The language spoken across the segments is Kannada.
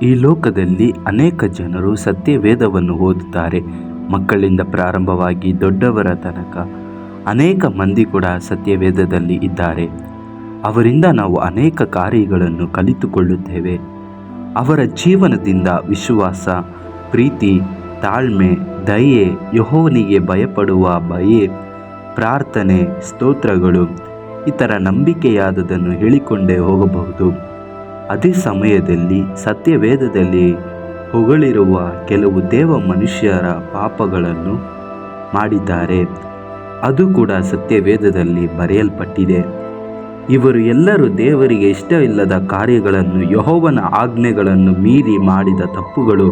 ಈ ಲೋಕದಲ್ಲಿ ಅನೇಕ ಜನರು ಸತ್ಯವೇದವನ್ನು ಓದುತ್ತಾರೆ. ಮಕ್ಕಳಿಂದ ಪ್ರಾರಂಭವಾಗಿ ದೊಡ್ಡವರ ತನಕ ಅನೇಕ ಮಂದಿ ಕೂಡ ಸತ್ಯವೇದದಲ್ಲಿ ಇದ್ದಾರೆ. ಅವರಿಂದ ನಾವು ಅನೇಕ ಕಾರ್ಯಗಳನ್ನು ಕಲಿತುಕೊಳ್ಳುತ್ತೇವೆ. ಅವರ ಜೀವನದಿಂದ ವಿಶ್ವಾಸ, ಪ್ರೀತಿ, ತಾಳ್ಮೆ, ದಯೆ, ಯೆಹೋವನಿಗೆ ಭಯಪಡುವ ಭಯ, ಪ್ರಾರ್ಥನೆ, ಸ್ತೋತ್ರಗಳು, ಇತರ ನಂಬಿಕೆಯಾದದನ್ನು ಹೇಳಿಕೊಂಡೇ ಹೋಗಬಹುದು. ಅದೇ ಸಮಯದಲ್ಲಿ ಸತ್ಯವೇದದಲ್ಲಿ ಹೊಗಳಿರುವ ಕೆಲವು ದೇವ ಮನುಷ್ಯರ ಪಾಪಗಳನ್ನು ಮಾಡಿದ್ದಾರೆ. ಅದು ಕೂಡ ಸತ್ಯವೇದದಲ್ಲಿ ಬರೆಯಲ್ಪಟ್ಟಿದೆ. ಇವರು ಎಲ್ಲರೂ ದೇವರಿಗೆ ಇಷ್ಟವಿಲ್ಲದ ಕಾರ್ಯಗಳನ್ನು, ಯೆಹೋವನ ಆಜ್ಞೆಗಳನ್ನು ಮೀರಿ ಮಾಡಿದ ತಪ್ಪುಗಳು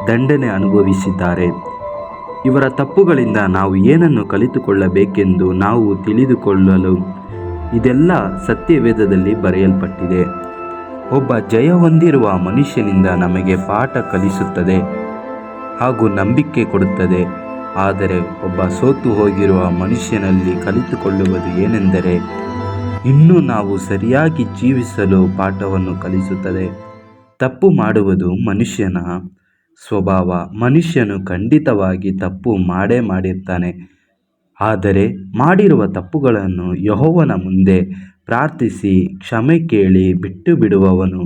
ದಂಡನೆ ಅನುಭವಿಸಿದ್ದಾರೆ. ಇವರ ತಪ್ಪುಗಳಿಂದ ನಾವು ಏನನ್ನು ಕಲಿತುಕೊಳ್ಳಬೇಕೆಂದು ನಾವು ತಿಳಿದುಕೊಳ್ಳಲು ಇದೆಲ್ಲ ಸತ್ಯವೇದದಲ್ಲಿ ಬರೆಯಲ್ಪಟ್ಟಿದೆ. ಒಬ್ಬ ಜಯ ಹೊಂದಿರುವ ಮನುಷ್ಯನಿಂದ ನಮಗೆ ಪಾಠ ಕಲಿಸುತ್ತದೆ ಹಾಗೂ ನಂಬಿಕೆ ಕೊಡುತ್ತದೆ. ಆದರೆ ಒಬ್ಬ ಸೋತು ಹೋಗಿರುವ ಮನುಷ್ಯನಲ್ಲಿ ಕಲಿತುಕೊಳ್ಳುವುದು ಏನೆಂದರೆ, ಇನ್ನೂ ನಾವು ಸರಿಯಾಗಿ ಜೀವಿಸಲು ಪಾಠವನ್ನು ಕಲಿಸುತ್ತದೆ. ತಪ್ಪು ಮಾಡುವುದು ಮನುಷ್ಯನ ಸ್ವಭಾವ. ಮನುಷ್ಯನು ಖಂಡಿತವಾಗಿ ತಪ್ಪು ಮಾಡಿರ್ತಾನೆ. ಆದರೆ ಮಾಡಿರುವ ತಪ್ಪುಗಳನ್ನು ಯೆಹೋವನ ಮುಂದೆ ಪ್ರಾರ್ಥಿಸಿ ಕ್ಷಮೆ ಕೇಳಿ ಬಿಟ್ಟು ಬಿಡುವವನು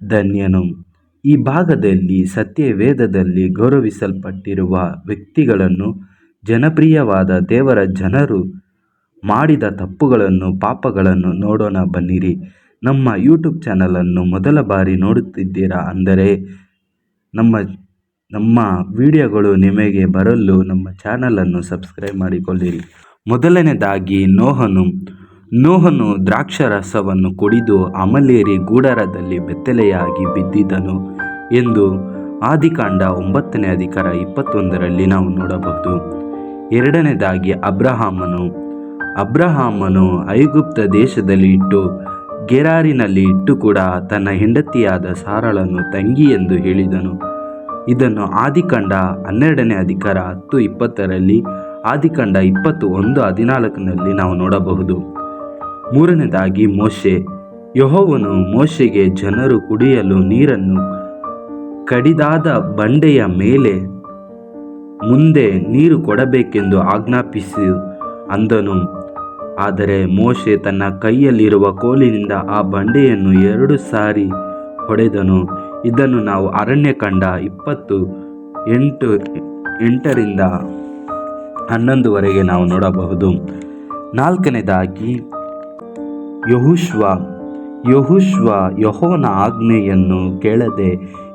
ಧನ್ಯನು. ಈ ಭಾಗದಲ್ಲಿ ಸತ್ಯವೇದದಲ್ಲಿ ಗೌರವಿಸಲ್ಪಟ್ಟಿರುವ ವ್ಯಕ್ತಿಗಳನ್ನು, ಜನಪ್ರಿಯವಾದ ದೇವರ ಜನರು ಮಾಡಿದ ತಪ್ಪುಗಳನ್ನು, ಪಾಪಗಳನ್ನು ನೋಡೋಣ ಬನ್ನಿರಿ. ನಮ್ಮ ಯೂಟ್ಯೂಬ್ ಚಾನಲನ್ನು ಮೊದಲ ಬಾರಿ ನೋಡುತ್ತಿದ್ದೀರಾ ಅಂದರೆ ನಮ್ಮ ವಿಡಿಯೋಗಳು ನಿಮಗೆ ಬರಲು ನಮ್ಮ ಚಾನಲನ್ನು ಸಬ್ಸ್ಕ್ರೈಬ್ ಮಾಡಿಕೊಳ್ಳಿರಿ. ಮೊದಲನೇದಾಗಿ ನೋಹನು ದ್ರಾಕ್ಷಾರಸವನ್ನು ಕುಡಿದು ಅಮಲೇರಿ ಗೂಡಾರದಲ್ಲಿ ಬೆತ್ತಲೆಯಾಗಿ ಬಿದ್ದಿದ್ದನು ಎಂದು ಆದಿಕಾಂಡ 9ನೇ ಅಧಿಕಾರ 21ರಲ್ಲಿ ನಾವು ನೋಡಬಹುದು. ಎರಡನೇದಾಗಿ ಅಬ್ರಹಾಮನು ಐಗುಪ್ತ ದೇಶದಲ್ಲಿ ಇಟ್ಟು ಗೆರಾರಿನಲ್ಲಿ ಇಟ್ಟು ಕೂಡ ತನ್ನ ಹೆಂಡತಿಯಾದ ಸಾರಳನ್ನು ತಂಗಿ ಎಂದು ಹೇಳಿದನು. ಇದನ್ನು ಆದಿಕಾಂಡ 12ನೇ ಅಧಿಕಾರ 10-20ರಲ್ಲಿ, ಆದಿಕಾಂಡ 21:14ನಲ್ಲಿ ನಾವು ನೋಡಬಹುದು. ಮೂರನೇದಾಗಿ ಯೆಹೋವನು ಮೋಶೆಗೆ ಜನರು ಕುಡಿಯಲು ನೀರನ್ನು ಕಡಿದಾದ ಬಂಡೆಯ ಮೇಲೆ ಮುಂದೆ ನೀರು ಕೊಡಬೇಕೆಂದು ಆಜ್ಞಾಪಿಸಿ ಅಂದನು. ಆದರೆ ಮೋಶೆ ತನ್ನ ಕೈಯಲ್ಲಿರುವ ಕೋಲಿನಿಂದ ಆ ಬಂಡೆಯನ್ನು 2 ಸಾರಿ ಹೊಡೆದನು. ಇದನ್ನು ನಾವು ಅರಣ್ಯಕಾಂಡ 20:8-11 ನಾವು ನೋಡಬಹುದು. ನಾಲ್ಕನೇದಾಗಿ ಯೆಹೋಶುವ ಯೆಹೋವನ ಆಜ್ಞೆಯನ್ನು ಕೇಳದೆ,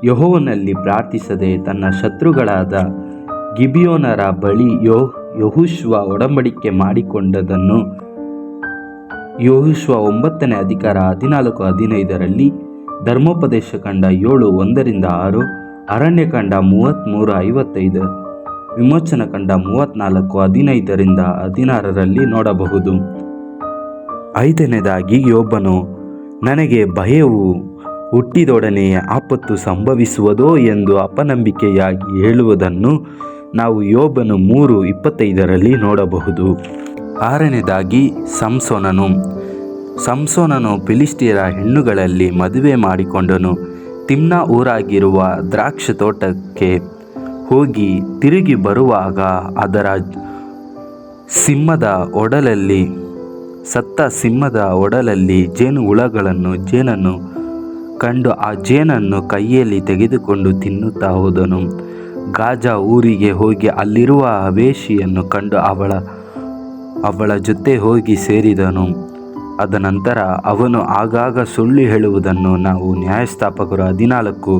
ಯೆಹೋವನಲ್ಲಿ ಪ್ರಾರ್ಥಿಸದೆ ತನ್ನ ಶತ್ರುಗಳಾದ ಗಿಬಿಯೋನರ ಬಳಿ ಯೆಹೋಶುವ ಒಡಂಬಡಿಕೆ ಮಾಡಿಕೊಂಡದನ್ನು ಯೆಹೋಶುವ 9ನೇ ಅಧಿಕಾರ 14-15ರಲ್ಲಿ, ಧರ್ಮೋಪದೇಶ ಕಾಂಡ 7:1-6, ಅರಣ್ಯಕಾಂಡ 33:55, ವಿಮೋಚನ ಕಾಂಡ 34:15-16ರಲ್ಲಿ ನೋಡಬಹುದು. ಐದನೇದಾಗಿ ಯೋಬನು, ನನಗೆ ಭಯವು ಹುಟ್ಟಿದೊಡನೆಯೇ ಆಪತ್ತು ಸಂಭವಿಸುವುದೋ ಎಂದು ಅಪನಂಬಿಕೆಯಾಗಿ ಹೇಳುವುದನ್ನು ನಾವು ಯೋಬನು 3:25ರಲ್ಲಿ ನೋಡಬಹುದು. ಆರನೇದಾಗಿ ಸಂಸೋನನು ಫಿಲಿಷ್ಟಿಯರ ಹೆಣ್ಣುಗಳಲ್ಲಿ ಮದುವೆ ಮಾಡಿಕೊಂಡನು. ತಿಮ್ನಾ ಊರಾಗಿರುವ ದ್ರಾಕ್ಷ ತೋಟಕ್ಕೆ ಹೋಗಿ ತಿರುಗಿ ಬರುವಾಗ ಅದರ ಸತ್ತ ಸಿಂಹದ ಒಡಲಲ್ಲಿ ಜೇನನ್ನು ಕಂಡು ಆ ಜೇನನ್ನು ಕೈಯಲ್ಲಿ ತೆಗೆದುಕೊಂಡು ತಿನ್ನುತ್ತಾ ಹೋದನು. ಗಾಜಾ ಊರಿಗೆ ಹೋಗಿ ಅಲ್ಲಿರುವ ವೇಶ್ಯೆಯನ್ನು ಕಂಡು ಅವಳ ಜೊತೆ ಹೋಗಿ ಸೇರಿದನು. ಅದ ನಂತರ ಅವನು ಆಗಾಗ ಸುಳ್ಳು ಹೇಳುವುದನ್ನು ನಾವು ನ್ಯಾಯಸ್ಥಾಪಕರು 14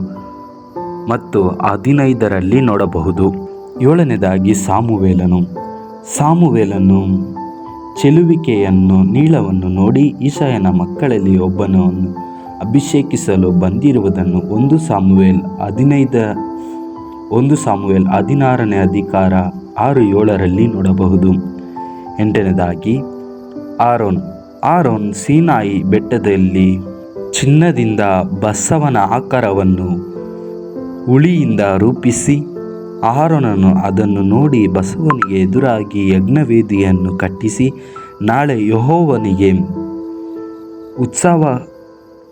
ಮತ್ತು 15ರಲ್ಲಿ ನೋಡಬಹುದು. ಏಳನೇದಾಗಿ ಸಾಮುವೇಲನು ಚೆಲುವಿಕೆಯನ್ನು ನೀಳವನ್ನು ನೋಡಿ ಇಷಯನ ಮಕ್ಕಳಲ್ಲಿ ಒಬ್ಬನನ್ನು ಅಭಿಷೇಕಿಸಲು ಬಂದಿರುವುದನ್ನು 1 ಸಾಮುವೇಲ್ 16ನೇ ಅಧಿಕಾರ 6-7ರಲ್ಲಿ ನೋಡಬಹುದು. ಎಂಟನೇದಾಗಿ ಆರೋನ್ ಸೀನಾಯಿ ಬೆಟ್ಟದಲ್ಲಿ ಚಿನ್ನದಿಂದ ಬಸವನ ಆಕಾರವನ್ನು ಉಳಿಯಿಂದ ರೂಪಿಸಿ, ಆರೋನನು ಅದನ್ನು ನೋಡಿ ಬಸವನಿಗೆ ಎದುರಾಗಿ ಯಜ್ಞವೇದಿಯನ್ನು ಕಟ್ಟಿಸಿ, ನಾಳೆ ಯೆಹೋವನಿಗೆ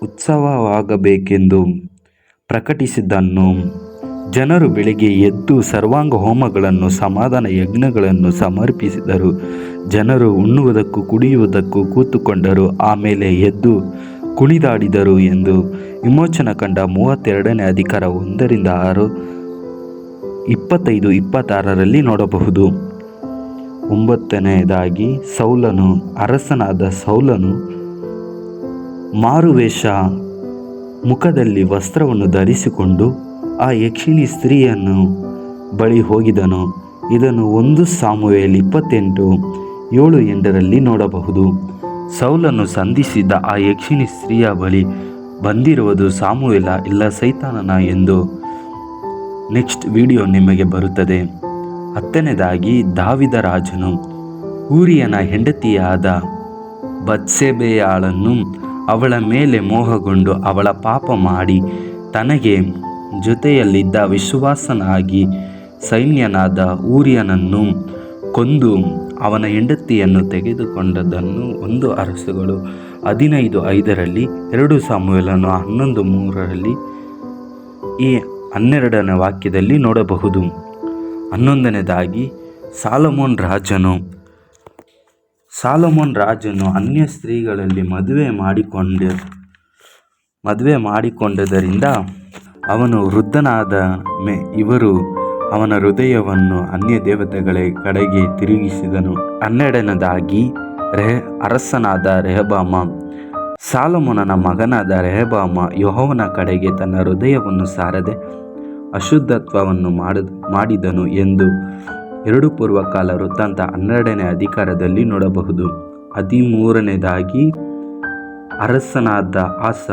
ಉತ್ಸವವಾಗಬೇಕೆಂದು ಪ್ರಕಟಿಸಿದ್ದನು. ಜನರು ಬೆಳಿಗ್ಗೆ ಎದ್ದು ಸರ್ವಾಂಗ ಹೋಮಗಳನ್ನು ಸಮಾಧಾನ ಯಜ್ಞಗಳನ್ನು ಸಮರ್ಪಿಸಿದರು. ಜನರು ಉಣ್ಣುವುದಕ್ಕೂ ಕುಡಿಯುವುದಕ್ಕೂ ಕೂತುಕೊಂಡರು, ಆಮೇಲೆ ಎದ್ದು ಕುಣಿದಾಡಿದರು ಎಂದು ವಿಮೋಚನಕಾಂಡ 32ನೇ ಅಧಿಕಾರ 1-6, 25-26ರಲ್ಲಿ ನೋಡಬಹುದು. 9ನೇದಾಗಿ ಅರಸನಾದ ಸೌಲನು ಮಾರುವೇಷ ಮುಖದಲ್ಲಿ ವಸ್ತ್ರವನ್ನು ಧರಿಸಿಕೊಂಡು ಆ ಯಕ್ಷಿಣಿ ಸ್ತ್ರೀಯನ್ನು ಬಳಿ ಹೋಗಿದನು. ಇದನ್ನು 1 ಸಾಮುವೇಲ 28:7-8ರಲ್ಲಿ ನೋಡಬಹುದು. ಸೌಲನು ಸಂಧಿಸಿದ ಆ ಯಕ್ಷಿಣಿ ಸ್ತ್ರೀಯ ಬಳಿ ಬಂದಿರುವುದು ಸಾಮುವೇಲ ಇಲ್ಲ ಸೈತಾನನ ಎಂದು ನೆಕ್ಸ್ಟ್ ವಿಡಿಯೋ ನಿಮಗೆ ಬರುತ್ತದೆ. 10ನೇದಾಗಿ ದಾವೀದ ರಾಜನು ಊರಿಯನ ಹೆಂಡತಿಯಾದ ಬತ್ಷೆಬೆಯಳನ್ನು ಅವಳ ಮೇಲೆ ಮೋಹಗೊಂಡು ಅವಳ ಪಾಪ ಮಾಡಿ ತನಗೆ ಜೊತೆಯಲ್ಲಿದ್ದ ವಿಶ್ವಾಸನಾಗಿ ಸೈನ್ಯನಾದ ಊರಿಯನನ್ನು ಕೊಂದು ಅವನ ಹೆಂಡತಿಯನ್ನು ತೆಗೆದುಕೊಂಡದನ್ನು 1 ಅರಸುಗಳು 15:5ರಲ್ಲಿ, 2 ಸಾಮುವೇಲ 11:3ರಲ್ಲಿ, ಈ 12ನೇ ವಾಕ್ಯದಲ್ಲಿ ನೋಡಬಹುದು. 11ನೇದಾಗಿ ಸಾಲೊಮೋನ್ ರಾಜನು ಅನ್ಯ ಸ್ತ್ರೀಗಳಲ್ಲಿ ಮದುವೆ ಮಾಡಿಕೊಂಡದರಿಂದ ಅವನು ವೃದ್ಧನಾದ ಇವರು ಅವನ ಹೃದಯವನ್ನು ಅನ್ಯ ದೇವತೆಗಳ ಕಡೆಗೆ ತಿರುಗಿಸಿದನು. 12ನೇದಾಗಿ ಅರಸನಾದ ರೆಹಬ್ಬಾಮ. ಸಾಲೊಮೋನನ ಮಗನಾದ ರೆಹಬ್ಬಾಮ ಯೆಹೋವನ ಕಡೆಗೆ ತನ್ನ ಹೃದಯವನ್ನು ಸಾರದೆ ಅಶುದ್ಧತ್ವವನ್ನು ಮಾಡಿದನು ಎಂದು 2 ಪೂರ್ವಕಾಲ ವೃತ್ತಾಂತ 12ನೇ ಅಧಿಕಾರದಲ್ಲಿ ನೋಡಬಹುದು. 13ನೇದಾಗಿ ಅರಸನಾದ ಆಸ.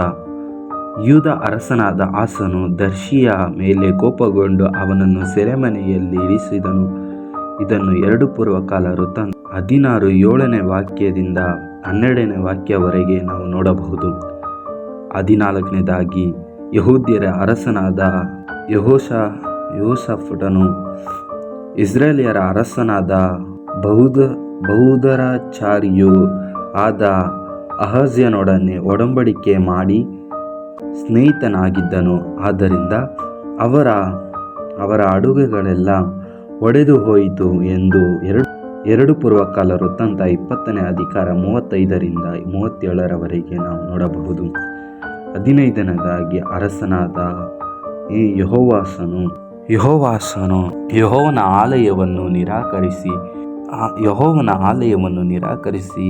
ಯೂದ ಅರಸನಾದ ಆಸನು ದರ್ಶಿಯ ಮೇಲೆ ಕೋಪಗೊಂಡು ಅವನನ್ನು ಸೆರೆಮನೆಯಲ್ಲಿ ಇರಿಸಿದನು. ಇದನ್ನು 2 ಪೂರ್ವಕಾಲ ವೃತ್ತಾಂತ 16:7ನೇ ವಾಕ್ಯದಿಂದ 12ನೇ ವಾಕ್ಯವರೆಗೆ ನಾವು ನೋಡಬಹುದು. 14ನೇದಾಗಿ ಯೆಹೂದ್ಯರ ಅರಸನಾದ ಯೆಹೋಷಾಫಾಟನು ಇಸ್ರಾಯೇಲ್ಯರ ಅರಸನಾದ ಬಹುದರಾಚಾರಿಯೂ ಆದ ಅಹಜ್ಯನೊಡನೆ ಒಡಂಬಡಿಕೆ ಮಾಡಿ ಸ್ನೇಹಿತನಾಗಿದ್ದನು. ಆದ್ದರಿಂದ ಅವರ ಅಡುಗೆಗಳೆಲ್ಲ ಒಡೆದು ಹೋಯಿತು ಎಂದು 2 ಪೂರ್ವಕಾಲ ವೃತ್ತಾಂತ 20ನೇ ಅಧಿಕಾರ 35-37ರವರೆಗೆ ನಾವು ನೋಡಬಹುದು. 15ನೇದಾಗಿ ಅರಸನಾದ ಯೆಹೋವಾಷನು ಯೆಹೋವನ ಆಲಯವನ್ನು ನಿರಾಕರಿಸಿ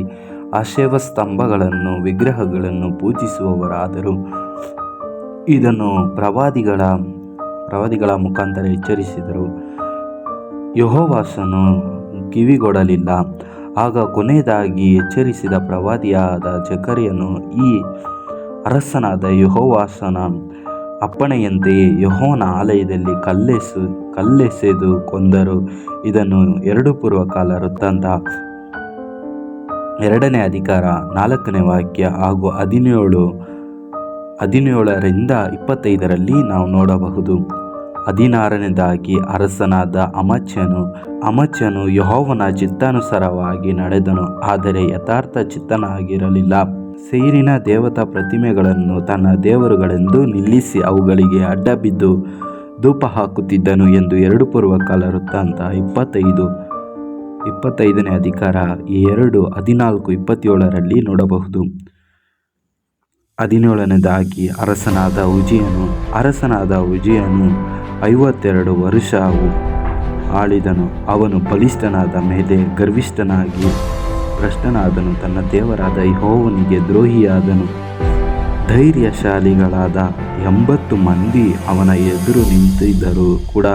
ಆಶೇವ ಸ್ತಂಭಗಳನ್ನು ವಿಗ್ರಹಗಳನ್ನು ಪೂಜಿಸುವವರಾದರು. ಇದನ್ನು ಪ್ರವಾದಿಗಳ ಮುಖಾಂತರ ಎಚ್ಚರಿಸಿದರು. ಯೆಹೋವಾಷನು ಕಿವಿಗೊಡಲಿಲ್ಲ. ಆಗ ಕೊನೆಯದಾಗಿ ಎಚ್ಚರಿಸಿದ ಪ್ರವಾದಿಯಾದ ಜಕರೀಯನು ಈ ಅರಸನಾದ ಯೆಹೋವಾಷನ ಅಪ್ಪಣೆಯಂತೆಯೇ ಯೆಹೋವನ ಆಲಯದಲ್ಲಿ ಕಲ್ಲೆಸೆದು ಕೊಂದರು. ಇದನ್ನು 2 ಪೂರ್ವಕಾಲ ವೃತ್ತಾಂತ 2ನೇ ಅಧಿಕಾರ 4ನೇ ವಾಕ್ಯ ಹಾಗೂ 17-25ರಲ್ಲಿ ನಾವು ನೋಡಬಹುದು. 16ನೇದಾಗಿ ಅರಸನಾದ ಅಮಚ್ಯನು ಯೆಹೋವನ ಚಿತ್ತಾನುಸಾರವಾಗಿ ನಡೆದನು, ಆದರೆ ಯಥಾರ್ಥ ಚಿತ್ತನಾಗಿರಲಿಲ್ಲ. ಸೇರಿನ ದೇವತಾ ಪ್ರತಿಮೆಗಳನ್ನು ತನ್ನ ದೇವರುಗಳೆಂದು ನಿಲ್ಲಿಸಿ ಅವುಗಳಿಗೆ ಅಡ್ಡಬಿದ್ದು ಧೂಪ ಹಾಕುತ್ತಿದ್ದನು ಎಂದು 2 ಪೂರ್ವಕಾಲ ವೃತ್ತಾಂತ 25ನೇ ಅಧಿಕಾರ 14-27ರಲ್ಲಿ ನೋಡಬಹುದು. 17ನೇದಾಗಿ ಅರಸನಾದ ಉಜ್ಜಿಯನು 52 ವರ್ಷ ಆಳಿದನು. ಅವನು ಬಲಿಷ್ಠನಾದ ಮೇಲೆ ಗರ್ವಿಷ್ಠನಾಗಿ ಭ್ರಷ್ಟನಾದನು. ತನ್ನ ದೇವರಾದ ಯೆಹೋವನಿಗೆ ದ್ರೋಹಿಯಾದನು. ಧೈರ್ಯಶಾಲಿಗಳಾದ 80 ಮಂದಿ ಅವನ ಎದುರು ನಿಂತಿದ್ದರೂ ಕೂಡ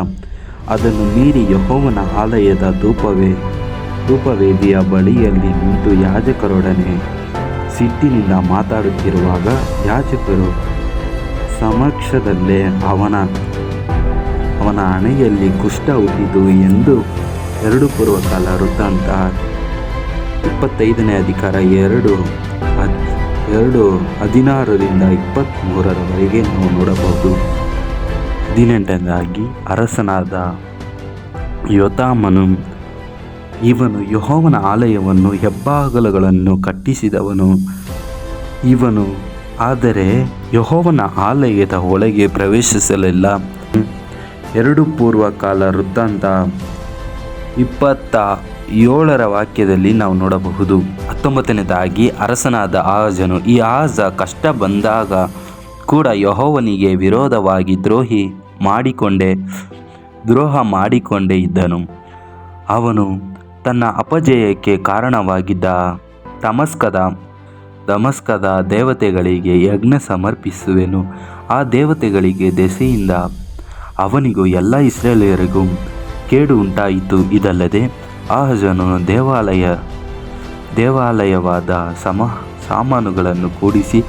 ಅದನ್ನು ಮೀರಿ ಯೆಹೋವನ ಆಲಯದ ಧೂಪವೇದಿಯ ಬಳಿಯಲ್ಲಿ ನಿಂತು ಯಾಜಕರೊಡನೆ ಸಿಟ್ಟಿನಿಂದ ಮಾತಾಡುತ್ತಿರುವಾಗ ಯಾಜಕರ ಸಮಕ್ಷದಲ್ಲೇ ಅವನ ಹಣೆಯಲ್ಲಿ ಕುಷ್ಠ ಹುಟ್ಟಿತು ಎಂದು 2 ಪೂರ್ವಕಾಲ ವೃತ್ತಾಂತ 25ನೇ ಅಧಿಕಾರ 2:16-23ರವರೆಗೆ ನಾವು ನೋಡಬಹುದು. 18ನೇದಾಗಿ ಅರಸನಾದ ಯೋತಾಮನು. ಇವನು ಯೆಹೋವನ ಆಲಯವನ್ನು ಹೆಬ್ಬಾಗಿಲುಗಳನ್ನು ಕಟ್ಟಿಸಿದವನು. ಇವನು ಆದರೆ ಯೆಹೋವನ ಆಲಯದ ಒಳಗೆ ಪ್ರವೇಶಿಸಲಿಲ್ಲ. 2 ಪೂರ್ವಕಾಲ ವೃತ್ತಾಂತ 27ರ ವಾಕ್ಯದಲ್ಲಿ ನಾವು ನೋಡಬಹುದು. 19ನೇದಾಗಿ ಅರಸನಾದ ಆಹಾಜನು. ಈ ಆಹಾಜ ಕಷ್ಟ ಬಂದಾಗ ಕೂಡ ಯೆಹೋವನಿಗೆ ವಿರೋಧವಾಗಿ ದ್ರೋಹ ಮಾಡಿಕೊಂಡೇ ಇದ್ದನು. ಅವನು ತನ್ನ ಅಪಜಯಕ್ಕೆ ಕಾರಣವಾಗಿದ್ದ ದಮಸ್ಕದ ದೇವತೆಗಳಿಗೆ ಯಜ್ಞ ಸಮರ್ಪಿಸುವೆನು. ಆ ದೇವತೆಗಳಿಗೆ ದೆಸೆಯಿಂದ ಅವನಿಗೂ ಎಲ್ಲ ಇಸ್ರಾಯೇಲ್ಯರಿಗೂ ಕೇಡು ಉಂಟಾಯಿತು. ಇದಲ್ಲದೆ ಆಹಾಜನು ದೇವಾಲಯವಾದ ಸಾಮಾನುಗಳನ್ನು ಕೂಡಿಸಿ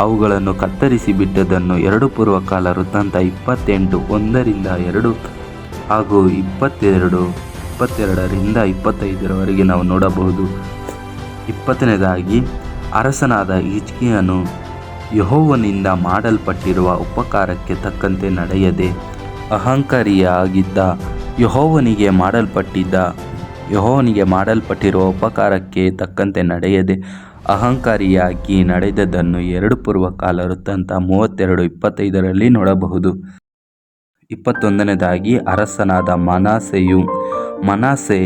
ಅವುಗಳನ್ನು ಕತ್ತರಿಸಿ ಬಿಟ್ಟದ್ದನ್ನು 2 ಪೂರ್ವಕಾಲ ವೃತ್ತಾಂತ 28 1-2 ಹಾಗೂ 22-25 ನಾವು ನೋಡಬಹುದು. 20ನೇದಾಗಿ ಅರಸನಾದ ಹಿಜ್ಕೀಯನು ಯೆಹೋವನಿಂದ ಮಾಡಲ್ಪಟ್ಟಿರುವ ಉಪಕಾರಕ್ಕೆ ತಕ್ಕಂತೆ ನಡೆಯದೆ, ಅಹಂಕಾರಿಯಾಗಿದ್ದ ಯೆಹೋವನಿಗೆ ಮಾಡಲ್ಪಟ್ಟಿರುವ ಉಪಕಾರಕ್ಕೆ ತಕ್ಕಂತೆ ನಡೆಯದೆ ಅಹಂಕಾರಿಯಾಗಿ ನಡೆದದ್ದನ್ನು 2 ಪೂರ್ವಕಾಲ ವೃತ್ತಾಂತ 32-25 ನೋಡಬಹುದು. 21ನೇದಾಗಿ ಅರಸನಾದ ಮನಾಸೆ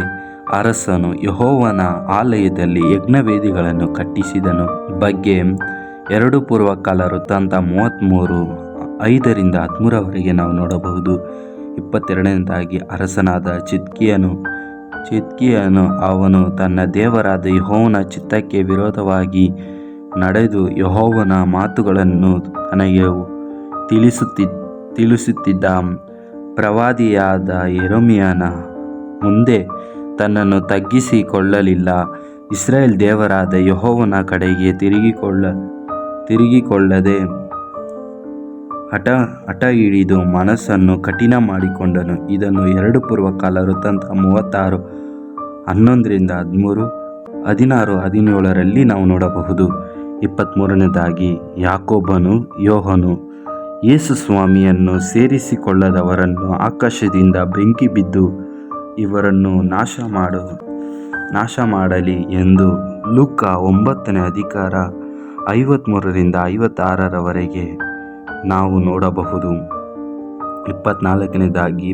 ಅರಸನು ಯೆಹೋವನ ಆಲಯದಲ್ಲಿ ಯಜ್ಞವೇದಿಗಳನ್ನು ಕಟ್ಟಿಸಿದನು ಬಗ್ಗೆ 2 ಪೂರ್ವಕಾಲ ವೃತ್ತಾಂತ 33 5-13 ನಾವು ನೋಡಬಹುದು. 22ನೇದಾಗಿ ಅರಸನಾದ ಚಿದ್ಕೀಯನು ಅವನು ತನ್ನ ದೇವರಾದ ಯೆಹೋವನ ಚಿತ್ತಕ್ಕೆ ವಿರೋಧವಾಗಿ ನಡೆದು ಯೆಹೋವನ ಮಾತುಗಳನ್ನು ತನಗೆ ತಿಳಿಸುತ್ತಿದ್ದ ಪ್ರವಾದಿಯಾದ ಯೆರೆಮೀಯನ ಮುಂದೆ ತನ್ನನ್ನು ತಗ್ಗಿಸಿಕೊಳ್ಳಲಿಲ್ಲ. ಇಸ್ರಾಯೇಲ್ ದೇವರಾದ ಯೆಹೋವನ ಕಡೆಗೆ ತಿರುಗಿಕೊಳ್ಳದೆ ಹಠ ಹಿಡಿದು ಮನಸ್ಸನ್ನು ಕಠಿಣ ಮಾಡಿಕೊಂಡನು. ಇದನ್ನು 2 ಪೂರ್ವಕಾಲ ವೃತ್ತಾಂತ 36 11-13 16-17 ನಾವು ನೋಡಬಹುದು. 23ನೇದಾಗಿ ಯಾಕೋಬನು ಯೋಹನು ಯೇಸು ಸ್ವಾಮಿಯನ್ನು ಸೇರಿಸಿಕೊಳ್ಳದವರನ್ನು ಆಕಾಶದಿಂದ ಬೆಂಕಿ ಬಿದ್ದು ಇವರನ್ನು ನಾಶ ಮಾಡಲಿ ಎಂದು ಲೂಕ 9ನೇ ಅಧಿಕಾರ 53-56 ನಾವು ನೋಡಬಹುದು. 24ನೇದಾಗಿ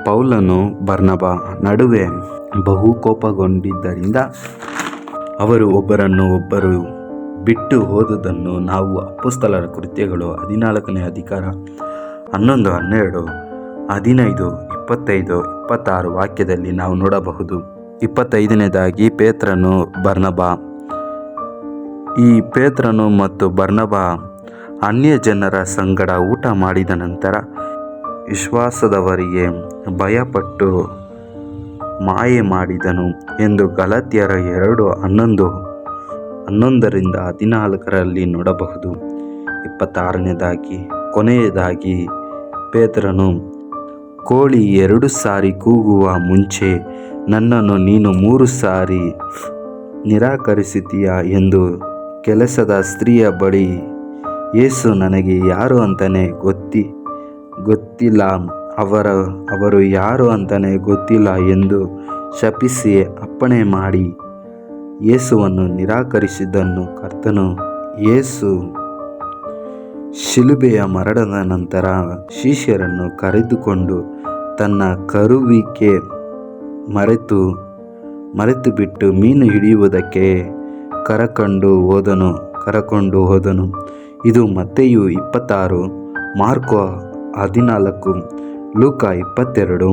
ಪೌಲನು ಬರ್ನಬ ನಡುವೆ ಬಹು ಕೋಪಗೊಂಡಿದ್ದರಿಂದ ಅವರು ಒಬ್ಬರು ಬಿಟ್ಟು ಹೋದುದನ್ನು ನಾವು ಅಪೊಸ್ತಲರ ಕೃತ್ಯಗಳು 14ನೇ ಅಧಿಕಾರ 11, 12, 15, 25, 26 ವಾಕ್ಯದಲ್ಲಿ ನಾವು ನೋಡಬಹುದು. 25ನೇದಾಗಿ ಪೇತ್ರನು ಬರ್ನಬ. ಈ ಪೇತ್ರನು ಮತ್ತು ಬರ್ನಬ ಅನ್ಯಜನರ ಸಂಗಡ ಊಟ ಮಾಡಿದ ನಂತರ ವಿಶ್ವಾಸದವರಿಗೆ ಭಯಪಟ್ಟು ಮಾಯೆ ಮಾಡಿದನು ಎಂದು ಗಲಾತ್ಯರ 2:11-14 ನೋಡಬಹುದು. 26ನೇದಾಗಿ ಕೊನೆಯದಾಗಿ ಪೇತ್ರನು ಕೋಳಿ 2 ಸಾರಿ ಕೂಗುವ ಮುಂಚೆ ನನ್ನನ್ನು ನೀನು 3 ಸಾರಿ ನಿರಾಕರಿಸುತ್ತೀಯಾ ಎಂದು ಕೆಲಸದ ಸ್ತ್ರೀಯ ಬಳಿ ಯೇಸು ನನಗೆ ಯಾರು ಅಂತಾನೆ ಗೊತ್ತಿಲ್ಲ, ಅವರು ಯಾರು ಅಂತಾನೆ ಗೊತ್ತಿಲ್ಲ ಎಂದು ಶಪಿಸಿ ಅಪ್ಪಣೆ ಮಾಡಿ ಯೇಸುವನ್ನು ನಿರಾಕರಿಸಿದ್ದನ್ನು ಕರ್ತನು ಯೇಸು ಶಿಲುಬೆಯ ಮರಣದ ನಂತರ ಶಿಷ್ಯರನ್ನು ಕರೆದುಕೊಂಡು ತನ್ನ ಕರುವಿಕೆ ಮರೆತು ಬಿಟ್ಟು ಮೀನು ಹಿಡಿಯುವುದಕ್ಕೆ ಕರಕೊಂಡು ಹೋದನು. ಇದು ಮತ್ತೆಯು 26, ಮಾರ್ಕೊ 14, ಲೂಕ 22,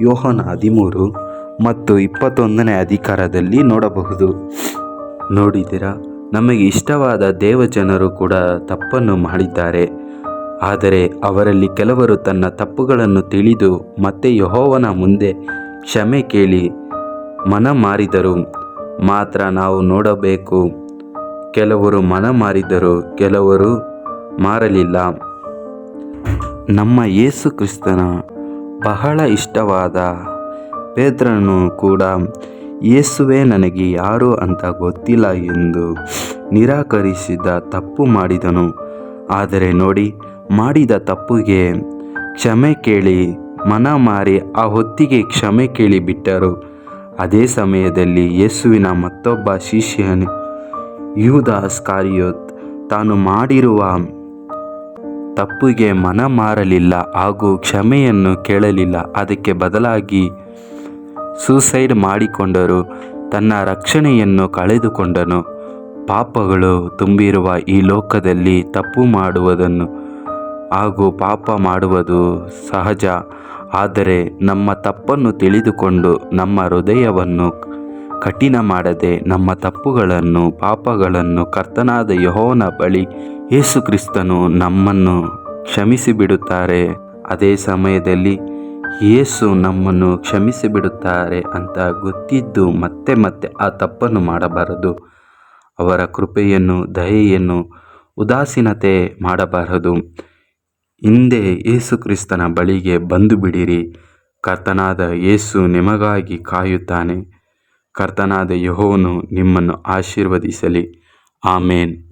ಯೋಹಾನ 13 ಮತ್ತು 21ನೇ ಅಧಿಕಾರದಲ್ಲಿ ನೋಡಬಹುದು. ನೋಡಿದಿರಾ, ನಮಗೆ ಇಷ್ಟವಾದ ದೇವಜನರು ಕೂಡ ತಪ್ಪನ್ನು ಮಾಡಿದ್ದಾರೆ. ಆದರೆ ಅವರಲ್ಲಿ ಕೆಲವರು ತನ್ನ ತಪ್ಪುಗಳನ್ನು ತಿಳಿದು ಮತ್ತೆ ಯೆಹೋವನ ಮುಂದೆ ಕ್ಷಮೆ ಕೇಳಿ ಮನಮಾರಿದರು ಮಾತ್ರ ನಾವು ನೋಡಬೇಕು. ಕೆಲವರು ಮನಮಾರಿದರು, ಕೆಲವರು ಮಾರಲಿಲ್ಲ. ನಮ್ಮ ಯೇಸು ಕ್ರಿಸ್ತನ ಬಹಳ ಇಷ್ಟವಾದ ಪೇತ್ರನು ಕೂಡ ಯೇಸುವೇ ನನಗೆ ಯಾರು ಅಂತ ಗೊತ್ತಿಲ್ಲ ಎಂದು ನಿರಾಕರಿಸಿದ ತಪ್ಪು ಮಾಡಿದನು. ಆದರೆ ನೋಡಿ, ಮಾಡಿದ ತಪ್ಪಿಗೆ ಕ್ಷಮೆ ಕೇಳಿ ಮನಮಾರಿ ಆ ಹೊತ್ತಿಗೆ ಕ್ಷಮೆ ಕೇಳಿ ಬಿಟ್ಟರು. ಅದೇ ಸಮಯದಲ್ಲಿ ಯೇಸುವಿನ ಮತ್ತೊಬ್ಬ ಶಿಷ್ಯನು ಯೂದ ಇಸ್ಕರಿಯೋತ ತಾನು ಮಾಡಿರುವ ತಪ್ಪಿಗೆ ಮನ ಮಾರಲಿಲ್ಲ ಹಾಗೂ ಕ್ಷಮೆಯನ್ನು ಕೇಳಲಿಲ್ಲ. ಅದಕ್ಕೆ ಬದಲಾಗಿ ಸೂಸೈಡ್ ಮಾಡಿಕೊಂಡರು. ತನ್ನ ರಕ್ಷಣೆಯನ್ನು ಕಳೆದುಕೊಂಡನು. ಪಾಪಗಳು ತುಂಬಿರುವ ಈ ಲೋಕದಲ್ಲಿ ತಪ್ಪು ಮಾಡುವುದನ್ನು ಹಾಗೂ ಪಾಪ ಮಾಡುವುದು ಸಹಜ. ಆದರೆ ನಮ್ಮ ತಪ್ಪನ್ನು ತಿಳಿದುಕೊಂಡು ನಮ್ಮ ಹೃದಯವನ್ನು ಕಠಿಣ ಮಾಡದೆ ನಮ್ಮ ತಪ್ಪುಗಳನ್ನು ಪಾಪಗಳನ್ನು ಕರ್ತನಾದ ಯೆಹೋವನ ಬಳಿ ಯೇಸು ಕ್ರಿಸ್ತನು ನಮ್ಮನ್ನು ಕ್ಷಮಿಸಿಬಿಡುತ್ತಾರೆ. ಅದೇ ಸಮಯದಲ್ಲಿ ಯೇಸು ನಮ್ಮನ್ನು ಕ್ಷಮಿಸಿಬಿಡುತ್ತಾರೆ ಅಂತ ಗೊತ್ತಿದ್ದು ಮತ್ತೆ ಮತ್ತೆ ಆ ತಪ್ಪನ್ನು ಮಾಡಬಾರದು. ಅವರ ಕೃಪೆಯನ್ನು ದಯೆಯನ್ನು ಉದಾಸೀನತೆ ಮಾಡಬಾರದು. ಹಿಂದೆ ಯೇಸು ಕ್ರಿಸ್ತನ ಬಳಿಗೆ ಬಂದು ಬಿಡಿರಿ. ಕರ್ತನಾದ ಯೇಸು ನಿಮಗಾಗಿ ಕಾಯುತ್ತಾನೆ. ಕರ್ತನಾದ ಯೆಹೋವನು ನಿಮ್ಮನ್ನು ಆಶೀರ್ವದಿಸಲಿ. ಆಮೇನ್.